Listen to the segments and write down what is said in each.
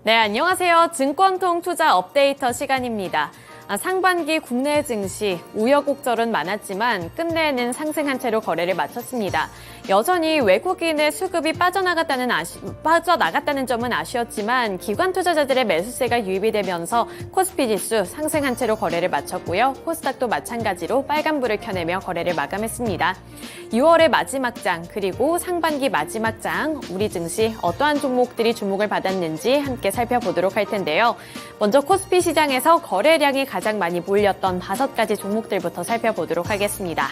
네, 안녕하세요. 증권통 투자 업데이터 시간입니다. 상반기 국내 증시 우여곡절은 많았지만 끝내는 상승한 채로 거래를 마쳤습니다. 여전히 외국인의 수급이 빠져나갔다는 점은 아쉬웠지만 기관 투자자들의 매수세가 유입이 되면서 코스피 지수 상승한 채로 거래를 마쳤고요. 코스닥도 마찬가지로 빨간불을 켜내며 거래를 마감했습니다. 6월의 마지막 장 그리고 상반기 마지막 장 우리 증시 어떠한 종목들이 주목을 받았는지 함께 살펴보도록 할 텐데요. 먼저 코스피 시장에서 거래량이 가장 많이 몰렸던 5가지 종목들부터 살펴보도록 하겠습니다.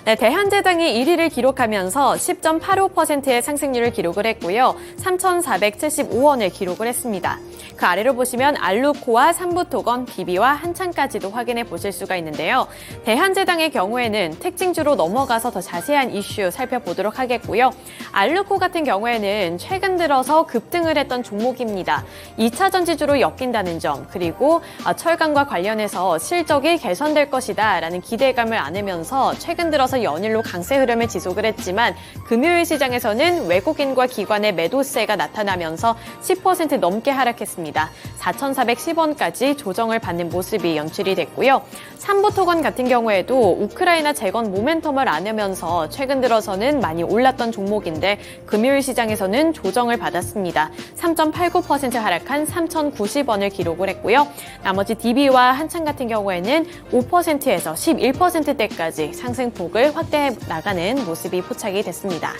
네, 대한제당이 1위를 기록하면서 10.85%의 상승률을 기록을 했고요. 3,475원을 기록을 했습니다. 그 아래로 보시면 알루코와 삼부토건, DB와 한창까지도 확인해 보실 수가 있는데요. 대한제당의 경우에는 특징주로 넘어가서 더 자세한 이슈 살펴보도록 하겠고요. 알루코 같은 경우에는 최근 들어서 급등을 했던 종목입니다. 2차 전지주로 엮인다는 점, 그리고 철강과 관련해서 실적이 개선될 것이다 라는 기대감을 안으면서 최근 들어서 연일로 강세 흐름을 지속을 했지만 금요일 시장에서는 외국인과 기관의 매도세가 나타나면서 10% 넘게 하락했습니다. 4,410원까지 조정을 받는 모습이 연출이 됐고요. 삼부토건 같은 경우에도 우크라이나 재건 모멘텀을 안으면서 최근 들어서는 많이 올랐던 종목인데 금요일 시장에서는 조정을 받았습니다. 3.89% 하락한 3,090원을 기록을 했고요. 나머지 DB와 한창 같은 경우에는 5%에서 11%대까지 상승폭을 확대해 나가는 모습이 포착이 됐습니다.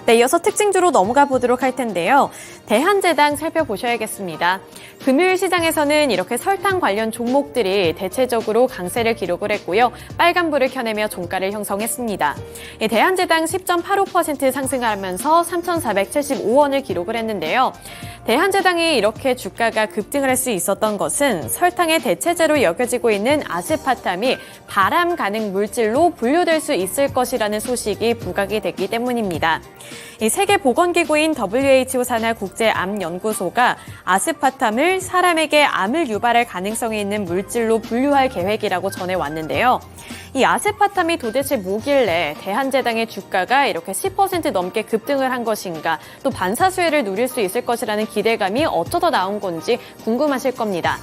네, 이어서 특징주로 넘어가 보도록 할 텐데요. 대한제당 살펴보셔야겠습니다. 금요일 시장에서는 이렇게 설탕 관련 종목들이 대체적으로 강세를 기록을 했고요. 빨간불을 켜내며 종가를 형성했습니다. 대한제당 10.85% 상승하면서 3,475원을 기록을 했는데요. 대한제당이 이렇게 주가가 급등을 할 수 있었던 것은 설탕의 대체제로 여겨지고 있는 아스파탐이 발암 가능 물질로 분류될 수 있을 것이라는 소식이 부각이 됐기 때문입니다. 이 세계보건기구인 WHO 산하 국제암연구소가 아스파탐을 사람에게 암을 유발할 가능성이 있는 물질로 분류할 계획이라고 전해왔는데요. 이 아스파탐이 도대체 뭐길래 대한제당의 주가가 이렇게 10% 넘게 급등을 한 것인가, 또 반사수혜를 누릴 수 있을 것이라는 기대감이 어쩌다 나온 건지 궁금하실 겁니다.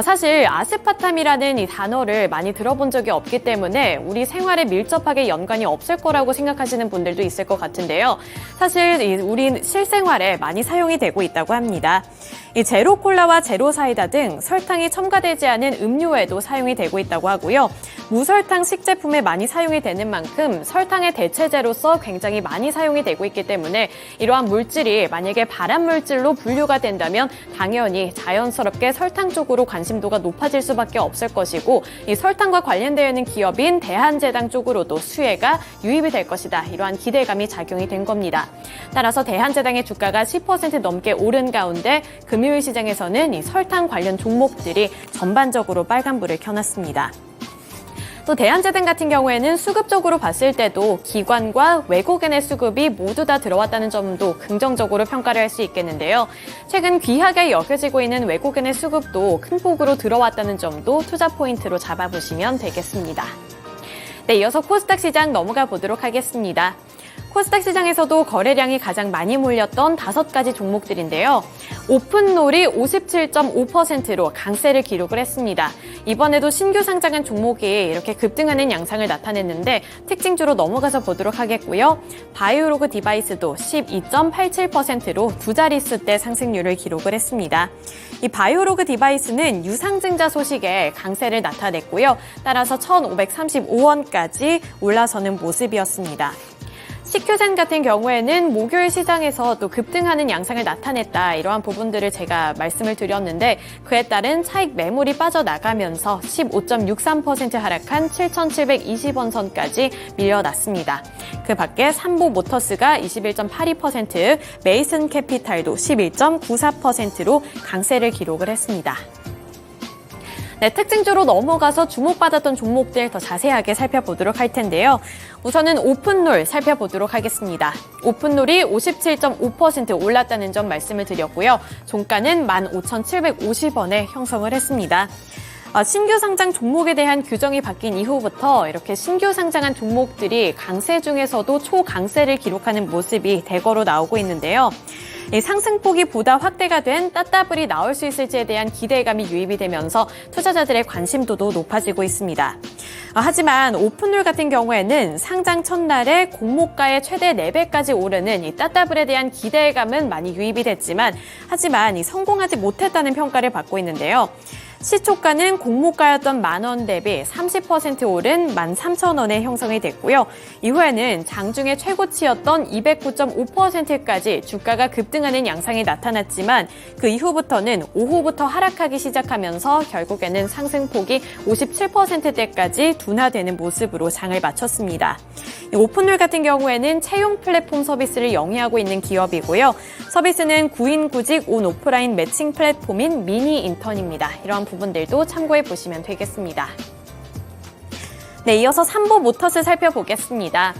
사실 아스파탐이라는 이 단어를 많이 들어본 적이 없기 때문에 우리 생활에 밀접하게 연관이 없을 거라고 생각하시는 분들도 있을 것 같은데요. 사실 우리 실생활에 많이 사용이 되고 있다고 합니다. 이 제로콜라와 제로사이다 등 설탕이 첨가되지 않은 음료에도 사용이 되고 있다고 하고요. 무설탕 식제품에 많이 사용이 되는 만큼 설탕의 대체제로서 굉장히 많이 사용이 되고 있기 때문에 이러한 물질이 만약에 발암물질로 분류가 된다면 당연히 자연스럽게 설탕 쪽으로 관심도가 높아질 수밖에 없을 것이고, 이 설탕과 관련되어 있는 기업인 대한제당 쪽으로도 수혜가 유입이 될 것이다. 이러한 기대감이 작용이 된 겁니다. 따라서 대한제당의 주가가 10% 넘게 오른 가운데 금요일 시장에서는 이 설탕 관련 종목들이 전반적으로 빨간불을 켜놨습니다. 또 대한제당 같은 경우에는 수급적으로 봤을 때도 기관과 외국인의 수급이 모두 다 들어왔다는 점도 긍정적으로 평가를 할 수 있겠는데요. 최근 귀하게 여겨지고 있는 외국인의 수급도 큰 폭으로 들어왔다는 점도 투자 포인트로 잡아보시면 되겠습니다. 네, 이어서 코스닥 시장 넘어가 보도록 하겠습니다. 코스닥 시장에서도 거래량이 가장 많이 몰렸던 5가지 종목들인데요. 오픈롤이 57.5%로 강세를 기록을 했습니다. 이번에도 신규 상장한 종목이 이렇게 급등하는 양상을 나타냈는데 특징주로 넘어가서 보도록 하겠고요. 바이오로그 디바이스도 12.87%로 두 자릿수대 상승률을 기록을 했습니다. 이 바이오로그 디바이스는 유상증자 소식에 강세를 나타냈고요. 따라서 1,535원까지 올라서는 모습이었습니다. 식큐젠 같은 경우에는 목요일 시장에서 또 급등하는 양상을 나타냈다, 이러한 부분들을 제가 말씀을 드렸는데 그에 따른 차익 매물이 빠져나가면서 15.63% 하락한 7,720원 선까지 밀려났습니다. 그 밖에 삼보모터스가 21.82%, 메이슨 캐피탈도 11.94%로 강세를 기록을 했습니다. 네, 특징주로 넘어가서 주목받았던 종목들 더 자세하게 살펴보도록 할 텐데요. 우선은 오픈롤 살펴보도록 하겠습니다. 오픈롤이 57.5% 올랐다는 점 말씀을 드렸고요. 종가는 15,750원에 형성을 했습니다. 신규 상장 종목에 대한 규정이 바뀐 이후부터 이렇게 신규 상장한 종목들이 강세 중에서도 초강세를 기록하는 모습이 대거로 나오고 있는데요. 이 상승폭이 보다 확대가 된 따따블이 나올 수 있을지에 대한 기대감이 유입이 되면서 투자자들의 관심도도 높아지고 있습니다. 하지만 오픈룰 같은 경우에는 상장 첫날에 공모가의 최대 4배까지 오르는 이 따따블에 대한 기대감은 많이 유입이 됐지만 하지만 성공하지 못했다는 평가를 받고 있는데요. 시초가는 공모가였던 10,000원 대비 30% 오른 13,000원에 형성이 됐고요. 이후에는 장중에 최고치였던 209.5%까지 주가가 급등하는 양상이 나타났지만 그 이후부터는 오후부터 하락하기 시작하면서 결국에는 상승폭이 57%대까지 둔화되는 모습으로 장을 마쳤습니다. 오픈룰 같은 경우에는 채용 플랫폼 서비스를 영위하고 있는 기업이고요. 서비스는 9인 9직 온 오프라인 매칭 플랫폼인 미니 인턴입니다. 이런 부분들도 참고해 보시면 되겠습니다. 네, 이어서 삼보모터스 살펴보겠습니다.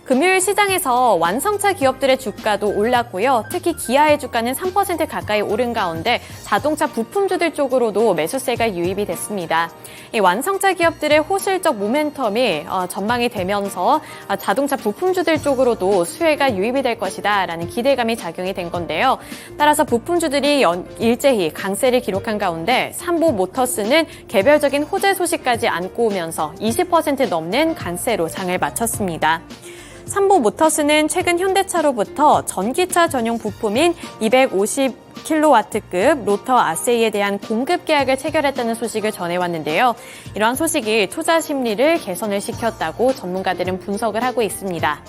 금요일 시장에서 완성차 기업들의 주가도 올랐고요. 특히 기아의 주가는 3% 가까이 오른 가운데 자동차 부품주들 쪽으로도 매수세가 유입이 됐습니다. 이 완성차 기업들의 호실적 모멘텀이 전망이 되면서 자동차 부품주들 쪽으로도 수혜가 유입이 될 것이다라는 기대감이 작용이 된 건데요. 따라서 부품주들이 일제히 강세를 기록한 가운데 삼보모터스는 개별적인 호재 소식까지 안고 오면서 20% 넘는 강세로 장을 마쳤습니다. 삼보모터스는 최근 현대차로부터 전기차 전용 부품인 250kW급 로터 아세이에 대한 공급 계약을 체결했다는 소식을 전해왔는데요. 이러한 소식이 투자 심리를 개선을 시켰다고 전문가들은 분석을 하고 있습니다.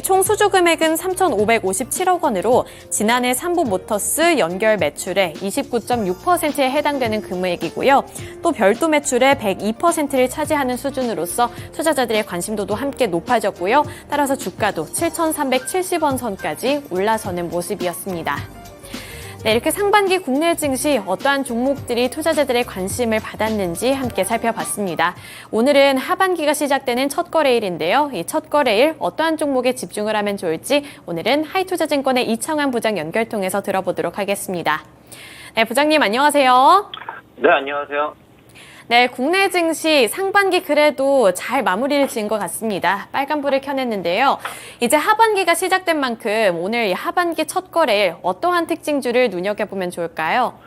총 수주 금액은 3,557억 원으로 지난해 삼보모터스 연결 매출의 29.6%에 해당되는 금액이고요. 또 별도 매출의 102%를 차지하는 수준으로서 투자자들의 관심도도 함께 높아졌고요. 따라서 주가도 7,370원 선까지 올라서는 모습이었습니다. 네, 이렇게 상반기 국내 증시 어떠한 종목들이 투자자들의 관심을 받았는지 함께 살펴봤습니다. 오늘은 하반기가 시작되는 첫 거래일인데요. 이 첫 거래일 어떠한 종목에 집중을 하면 좋을지 오늘은 하이투자증권의 이창환 부장 연결 통해서 들어보도록 하겠습니다. 네, 부장님 안녕하세요. 네, 안녕하세요. 네, 국내 증시 상반기 그래도 잘 마무리를 지은 것 같습니다. 빨간불을 켜냈는데요. 이제 하반기가 시작된 만큼 오늘 이 하반기 첫 거래일 어떠한 특징주를 눈여겨보면 좋을까요?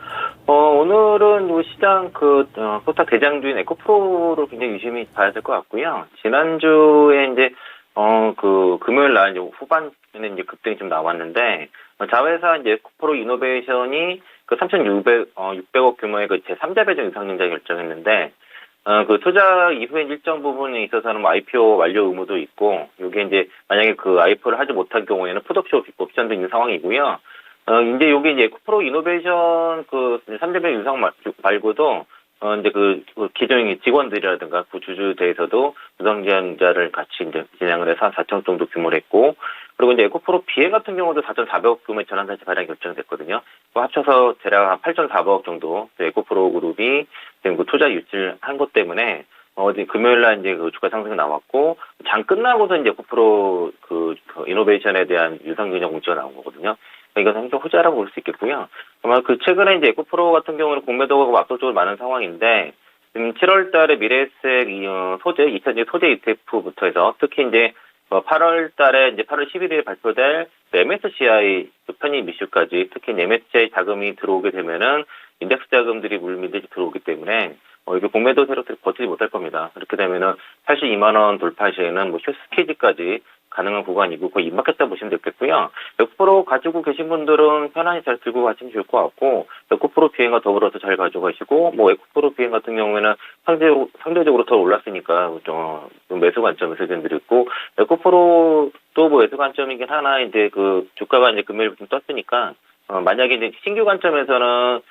오늘은 시장 코스닥 대장주인 에코프로를 굉장히 유심히 봐야 될 것 같고요. 지난주에 이제 금요일 날 이제 후반에는 이제 급등이 좀 나왔는데 자회사 이제 에코프로 이노베이션이 3,600억 규모의 제3자 배정 유상증자 결정했는데, 투자 이후에 일정 부분에 있어서는 IPO 완료 의무도 있고, 요게 이제 만약에 IPO를 하지 못할 경우에는 풋옵션 옵션도 있는 상황이고요. 이제 요게 이제 에코프로 이노베이션 3자 배정 유상 말고도, 이제 기존의 직원들이라든가 주주대에서도 유상증자를 같이 이제 진행을 해서 한 4천 정도 규모를 했고, 그리고 이제 에코프로 비행 같은 경우도 4,400억 규모의 전환사채 발행 결정됐거든요. 합쳐서 대략 한 8,400억 정도 에코프로 그룹이 지금 투자 유치를 한 것 때문에 금요일 날 이제 주가 상승이 나왔고 장 끝나고서 이제 에코프로 이노베이션에 대한 유상증자 공시가 나온 거거든요. 이건 상당 호재라고 볼 수 있겠고요. 아마 최근에 이제 에코프로 같은 경우는 공매도가 압도적으로 많은 상황인데 지금 7월 달에 미래에셋 소재 2차전지 소재 ETF부터 해서 특히 이제 8월 달에 이제 8월 11일에 발표될 MSCI 편입 이슈까지 특히 MSCI 자금이 들어오게 되면은 인덱스 자금들이 물밀듯이 들어오기 때문에 이게 공매도 세력들이 버티지 못할 겁니다. 그렇게 되면은 82만 원 돌파 시에는 휴스케이지까지 가능한 구간이고 거의 입막했다 보시면 되겠고요. 에코프로 가지고 계신 분들은 편안히 잘 들고 가시면 좋을 것 같고 에코프로 비행과 더불어서 잘 가져가시고 에코프로 비행 같은 경우에는 상대적으로 더 올랐으니까 좀 매수 관점을 설명드렸고 에코프로도 매수 관점이긴 하나 이제 주가가 이제 금요일부터 떴으니까 만약에 이제 신규 관점에서는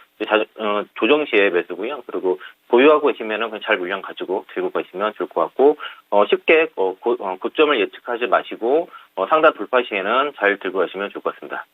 조정 시에 매수고요. 그리고 보유하고 계시면은 그냥 잘 물량 가지고 들고 가시면 좋을 것 같고 쉽게 고점을 예측하지 마시고 상단 돌파 시에는 잘 들고 가시면 좋을 것 같습니다.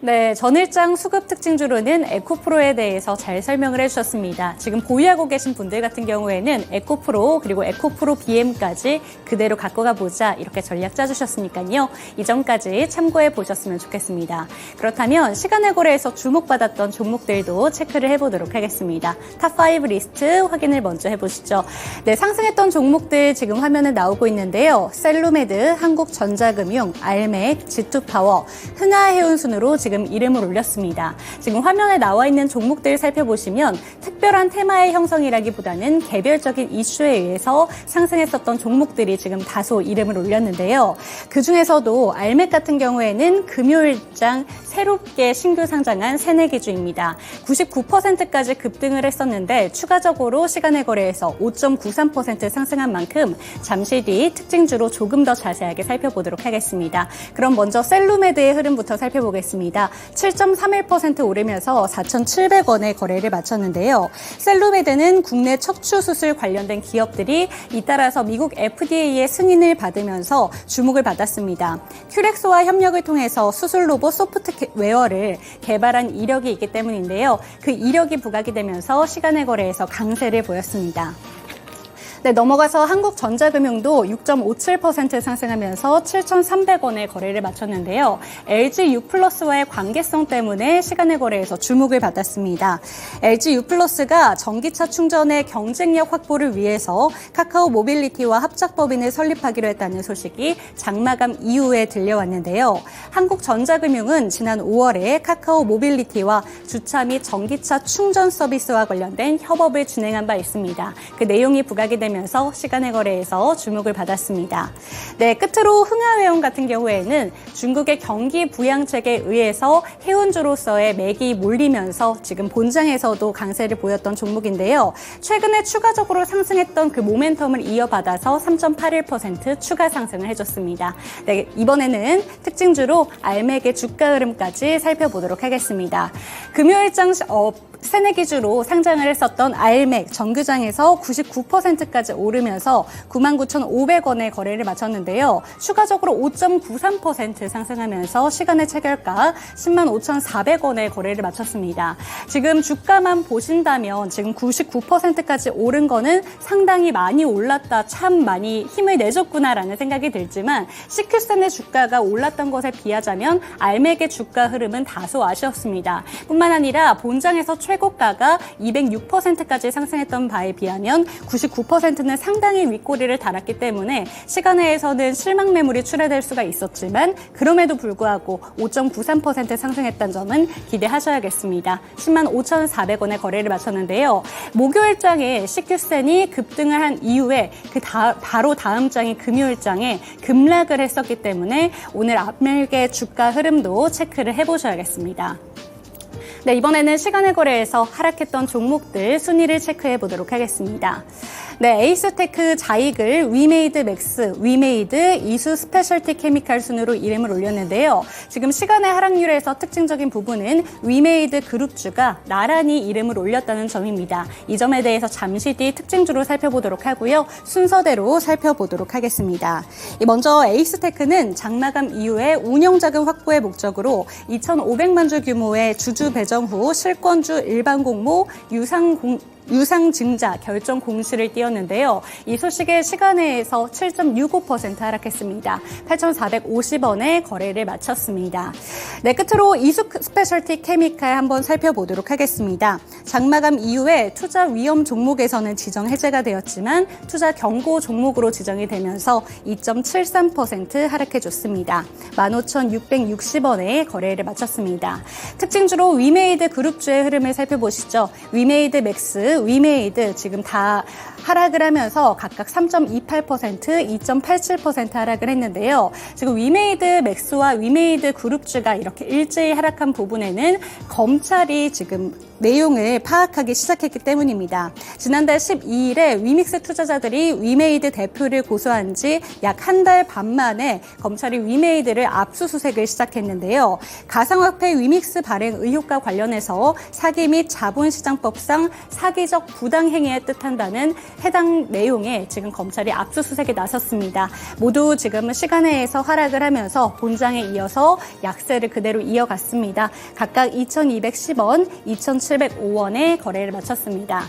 네, 전일장 수급 특징주로는 에코프로에 대해서 잘 설명을 해주셨습니다. 지금 보유하고 계신 분들 같은 경우에는 에코프로 그리고 에코프로 BM까지 그대로 갖고 가보자 이렇게 전략 짜주셨으니까요. 이 점까지 참고해 보셨으면 좋겠습니다. 그렇다면 시간의 고래에서 주목받았던 종목들도 체크를 해보도록 하겠습니다. 탑5 리스트 확인을 먼저 해보시죠. 네, 상승했던 종목들 지금 화면에 나오고 있는데요. 셀루메드, 한국전자금융, 알맥, G2파워, 흥하해운 순으로 지금 이름을 올렸습니다. 지금 화면에 나와 있는 종목들 살펴보시면 특별한 테마의 형성이라기보다는 개별적인 이슈에 의해서 상승했었던 종목들이 지금 다소 이름을 올렸는데요. 그중에서도 알맥 같은 경우에는 금요일장 새롭게 신규 상장한 새내기주입니다. 99%까지 급등을 했었는데 추가적으로 시간의 거래에서 5.93% 상승한 만큼 잠시 뒤 특징주로 조금 더 자세하게 살펴보도록 하겠습니다. 그럼 먼저 셀루메드의 흐름부터 살펴보겠습니다. 7.31% 오르면서 4,700원에 거래를 마쳤는데요. 셀루메드는 국내 척추 수술 관련된 기업들이 잇따라서 미국 FDA의 승인을 받으면서 주목을 받았습니다. 큐렉소와 협력을 통해서 수술 로봇 소프트웨어를 개발한 이력이 있기 때문인데요. 그 이력이 부각이 되면서 시간의 거래에서 강세를 보였습니다. 네, 넘어가서 한국전자금융도 6.57% 상승하면서 7,300원에 거래를 마쳤는데요. LG U+와의 관계성 때문에 시간의 거래에서 주목을 받았습니다. LG U+가 전기차 충전의 경쟁력 확보를 위해서 카카오 모빌리티와 합작법인을 설립하기로 했다는 소식이 장마감 이후에 들려왔는데요. 한국전자금융은 지난 5월에 카카오 모빌리티와 주차 및 전기차 충전 서비스와 관련된 협업을 진행한 바 있습니다. 그 내용이 부각이 되면서 시간의 거래에서 주목을 받았습니다. 네, 끝으로 흥하해운 같은 경우에는 중국의 경기 부양책에 의해서 해운주로서의 맥이 몰리면서 지금 본장에서도 강세를 보였던 종목인데요. 최근에 추가적으로 상승했던 그 모멘텀을 이어받아서 3.81% 추가 상승을 해줬습니다. 네, 이번에는 특징주로 알맥의 주가 흐름까지 살펴보도록 하겠습니다. 금요일장 새내기주로 상장을 했었던 알맥 정규장에서 99%까지 오르면서 99,500원에 거래를 마쳤는데요. 추가적으로 5.93% 상승하면서 시간의 체결가 105,400원에 거래를 마쳤습니다. 지금 주가만 보신다면 지금 99%까지 오른 거는 상당히 많이 올랐다, 참 많이 힘을 내줬구나라는 생각이 들지만 CQ센의 주가가 올랐던 것에 비하자면 알맥의 주가 흐름은 다소 아쉬웠습니다. 뿐만 아니라 본장에서 최고가가 206%까지 상승했던 바에 비하면 99%는 상당히 윗꼬리를 달았기 때문에 시간외에서는 실망 매물이 출회될 수가 있었지만 그럼에도 불구하고 5.93% 상승했다는 점은 기대하셔야겠습니다. 105,400원에 거래를 마쳤는데요. 목요일장에 CQ센이 급등을 한 이후에 바로 다음 장인 금요일장에 급락을 했었기 때문에 오늘 앞밀의 주가 흐름도 체크를 해보셔야겠습니다. 네, 이번에는 시간의 거래에서 하락했던 종목들 순위를 체크해 보도록 하겠습니다. 네, 에이스테크 자이글, 위메이드 맥스, 위메이드, 이수 스페셜티 케미칼 순으로 이름을 올렸는데요. 지금 시간의 하락률에서 특징적인 부분은 위메이드 그룹주가 나란히 이름을 올렸다는 점입니다. 이 점에 대해서 잠시 뒤 특징주로 살펴보도록 하고요. 순서대로 살펴보도록 하겠습니다. 먼저 에이스테크는 장마감 이후에 운영자금 확보의 목적으로 2,500만 주 규모의 주주 배정 후 실권주 일반 공모 유상증자 결정 공시를 띄웠는데요. 이 소식에 시간외에서 7.65% 하락했습니다. 8,450원에 거래를 마쳤습니다. 네, 끝으로 이수 스페셜티 케미칼 한번 살펴보도록 하겠습니다. 장마감 이후에 투자 위험 종목에서는 지정 해제가 되었지만 투자 경고 종목으로 지정이 되면서 2.73% 하락해줬습니다. 15,660원에 거래를 마쳤습니다. 특징주로 위메이드 그룹주의 흐름을 살펴보시죠. 위메이드 맥스, 위메이드 지금 다 하락을 하면서 각각 3.28%, 2.87% 하락을 했는데요. 지금 위메이드 맥스와 위메이드 그룹주가 이렇게 일제히 하락한 부분에는 검찰이 지금 내용을 파악하기 시작했기 때문입니다. 지난달 12일에 위믹스 투자자들이 위메이드 대표를 고소한 지 약 한 달 반 만에 검찰이 위메이드를 압수수색을 시작했는데요. 가상화폐 위믹스 발행 의혹과 관련해서 사기 및 자본시장법상 사기적 부당행위에 뜻한다는 해당 내용에 지금 검찰이 압수수색에 나섰습니다. 모두 지금 시간외에서 하락을 하면서 본장에 이어서 약세를 그대로 이어갔습니다. 각각 2,210원, 2,705원에 거래를 마쳤습니다.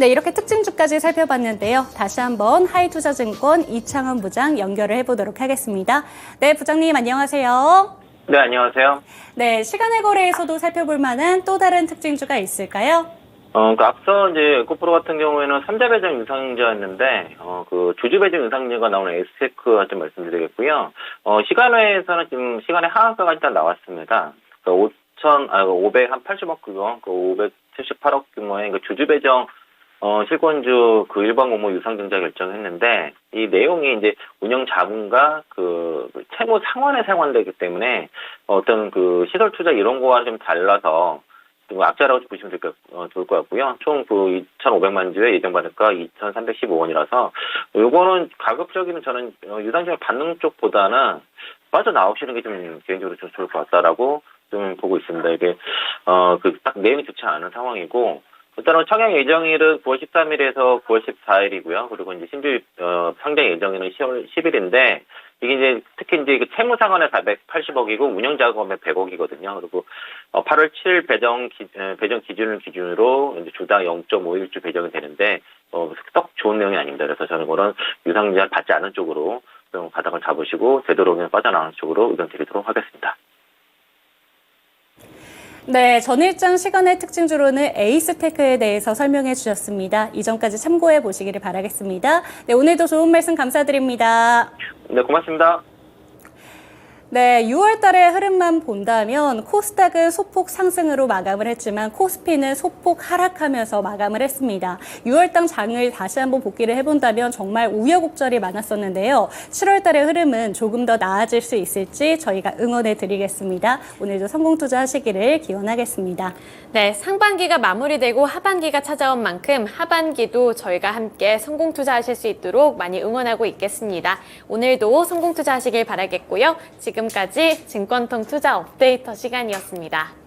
네, 이렇게 특징주까지 살펴봤는데요. 다시 한번 하이투자증권 이창원 부장 연결을 해보도록 하겠습니다. 네, 부장님 안녕하세요. 네, 안녕하세요. 네, 시간의 거래에서도 살펴볼 만한 또 다른 특징주가 있을까요? 앞서 이제 에코프로 같은 경우에는 3자 배정 유상증자였는데, 그 주주 배정 유상증자가 나오는 에스테크와 좀 말씀드리겠고요. 시간외에서는 지금 시간의 하한가가 일단 나왔습니다. 580억 규모, 578억 규모의 그 주주 배정 실권주 그 일반 공모 유상증자 결정했는데, 이 내용이 이제 운영 자본과 그 채무 상환에 상환되기 때문에 어떤 그 시설 투자 이런 거와 좀 달라서 좀 악재라고 보시면 좋을 것 같고요. 총 그 2,500만 주에 예정받을가 2,315원이라서 요거는 가급적이면 저는 유상증자 받는 쪽보다는 빠져나오시는 게 좀 개인적으로 좀 좋을 것 같다라고 좀 보고 있습니다. 이게 그 딱 내용이 좋지 않은 상황이고, 일단은 청약 예정일은 9월 13일에서 9월 14일이고요. 그리고 이제 신주 상장 예정일은 10월 10일인데, 이게 이제 특히 이제 그 채무 상환에 480억이고 운영 자금에 100억이거든요. 그리고 8월 7일 배정 기준을 기준으로 이제 주당 0.51주 배정이 되는데 썩 좋은 내용이 아닙니다. 그래서 저는 그런 유상증자 받지 않은 쪽으로 좀 바닥을 잡으시고 되도록이면 빠져나가는 쪽으로 의견 드리도록 하겠습니다. 네, 전일장 시간의 특징주로는 에이스테크에 대해서 설명해 주셨습니다. 이점까지 참고해 보시기를 바라겠습니다. 네, 오늘도 좋은 말씀 감사드립니다. 네, 고맙습니다. 네, 6월 달의 흐름만 본다면 코스닥은 소폭 상승으로 마감을 했지만 코스피는 소폭 하락하면서 마감을 했습니다. 6월달 장을 다시 한번 복기를 해본다면 정말 우여곡절이 많았었는데요. 7월 달의 흐름은 조금 더 나아질 수 있을지 저희가 응원해 드리겠습니다. 오늘도 성공 투자하시기를 기원하겠습니다. 네, 상반기가 마무리되고 하반기가 찾아온 만큼 하반기도 저희가 함께 성공 투자하실 수 있도록 많이 응원하고 있겠습니다. 오늘도 성공 투자하시길 바라겠고요. 지금까지 증권통 투자 업데이터 시간이었습니다.